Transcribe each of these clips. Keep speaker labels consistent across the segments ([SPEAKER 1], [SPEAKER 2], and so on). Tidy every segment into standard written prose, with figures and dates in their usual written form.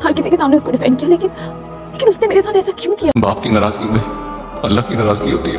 [SPEAKER 1] हर किसी के सामने उसको डिफेंड किया, लेकिन लेकिन उसने मेरे साथ ऐसा क्यों किया?
[SPEAKER 2] बाप की नाराजगी में अल्लाह की नाराजगी होती है।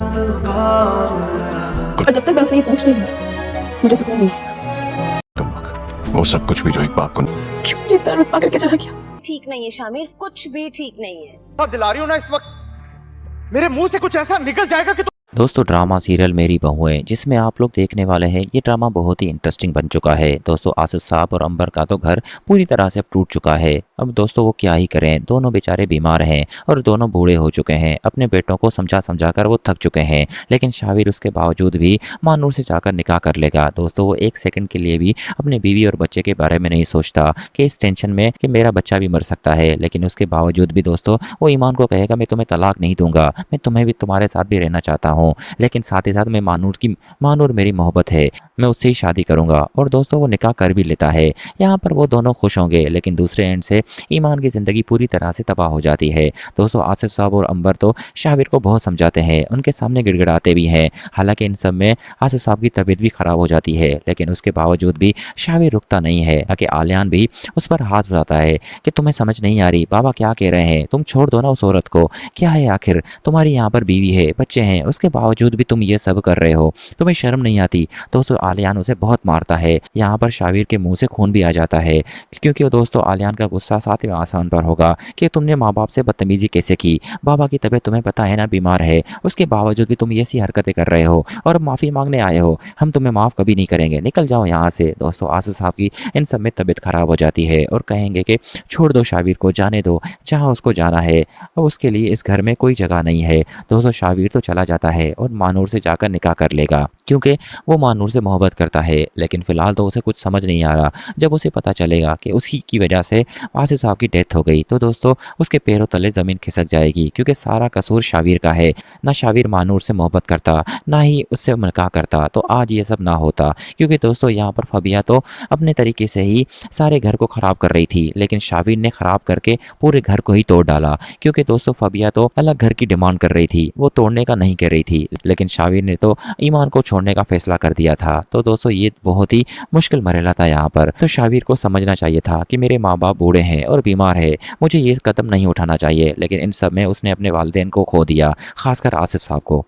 [SPEAKER 1] और जब तक मैं उससे ये पूछ नहीं लूंगी, मुझे सुकून नहीं आएगा।
[SPEAKER 2] तुम लोग वो सब कुछ भी जो एक बाप को
[SPEAKER 1] क्यों मुझे इस तरह रुस्वा करके चला गया?
[SPEAKER 3] ठीक नहीं है शामिर, कुछ भी ठीक नहीं है।
[SPEAKER 4] दिला रही हो ना इस वक्त मेरे मुंह से कुछ ऐसा निकल जाएगा कि
[SPEAKER 5] दोस्तों ड्रामा सीरियल मेरी बहुएं जिसमें आप लोग देखने वाले हैं, ये ड्रामा बहुत ही इंटरेस्टिंग बन चुका है। दोस्तों आसिफ साहब और अंबर का तो घर पूरी तरह से टूट चुका है। अब दोस्तों वो क्या ही करें, दोनों बेचारे बीमार हैं और दोनों बूढ़े हो चुके हैं। अपने बेटों को समझा समझा कर वो थक चुके हैं, लेकिन शाविर उसके बावजूद भी मानूर से जाकर निकाह कर लेगा। दोस्तों वो एक सेकंड के लिए भी अपने बीवी और बच्चे के बारे में नहीं सोचता कि इस टेंशन में कि मेरा बच्चा भी मर सकता है। लेकिन उसके बावजूद भी दोस्तों वो ईमान को कहेगा मैं तुम्हें तलाक नहीं दूंगा, मैं तुम्हें भी तुम्हारे साथ भी रहना चाहता हूँ, लेकिन साथ ही साथ मैं मानूर मेरी मोहब्बत है, मैं उससे ही शादी करूंगा। और दोस्तों वो निकाह कर भी लेता है। यहाँ पर वो दोनों खुश होंगे, लेकिन दूसरे एंड से ईमान की ज़िंदगी पूरी तरह से तबाह हो जाती है। दोस्तों आसिफ साहब और अंबर तो शाविर को बहुत समझाते हैं, उनके सामने गिड़गिड़ाते भी हैं। हालांकि इन सब में आसिफ साहब की तबीयत भी ख़राब हो जाती है, लेकिन उसके बावजूद भी शाविर रुकता नहीं है। ताकि आलियान भी उस पर हाथ उठाता है कि तुम्हें समझ नहीं आ रही, बाबा क्या कह रहे हैं, तुम छोड़ दो ना उस औरत को, क्या है आखिर तुम्हारी यहाँ पर बीवी है, बच्चे हैं, उसके बावजूद भी तुम ये सब कर रहे हो, तुम्हें शर्म नहीं आती। दोस्तों आलियान उसे बहुत मारता है। यहाँ पर शाविर के मुंह से खून भी आ जाता है, क्योंकि दोस्तों आलियान का गुस्सा 7वें आसमान पर होगा कि तुमने माँ बाप से बदतमीजी कैसे की, बाबा की तबीयत तुम्हें पता है ना बीमार है, उसके बावजूद भी तुम ये सी हरकतें कर रहे हो और माफ़ी मांगने आए हो, हम तुम्हें माफ़ कभी नहीं करेंगे, निकल जाओ यहाँ से। दोस्तों आसिफ साहब की इन सब में तबीयत खराब हो जाती है और कहेंगे कि छोड़ दो शाविर को, जाने दो जहाँ उसको जाना है, और उसके लिए इस घर में कोई जगह नहीं है। दोस्तों शाविर तो चला जाता है और मानूर से जाकर निकाह कर लेगा, क्योंकि वो मानूर से मोहब्बत करता है। लेकिन फिलहाल तो उसे कुछ समझ नहीं आ रहा। जब उसे पता चलेगा कि उसी की वजह से आसिफ साहब की डेथ हो गई, तो दोस्तों उसके पैरों तले ज़मीन खिसक जाएगी, क्योंकि सारा कसूर शाविर का है। ना शाविर मानूर से मोहब्बत करता, ना ही उससे निकाह करता, तो आज ये सब ना होता। क्योंकि दोस्तों यहाँ पर फबिया तो अपने तरीके से ही सारे घर को ख़राब कर रही थी, लेकिन शाविर ने ख़राब करके पूरे घर को ही तोड़ डाला। क्योंकि दोस्तों फबिया तो अलग घर की डिमांड कर रही थी, वो तोड़ने का नहीं कर रही थी, लेकिन शाविर ने तो ईमान को छोड़ने का फैसला कर दिया था। तो दोस्तों ये बहुत ही मुश्किल मरहला था यहाँ पर। तो शाविर को समझना चाहिए था कि मेरे माँ बाप बूढ़े हैं और बीमार है, मुझे ये कदम नहीं उठाना चाहिए, लेकिन इन सब में उसने अपने वालिदैन को खो दिया, खासकर आसिफ साहब को।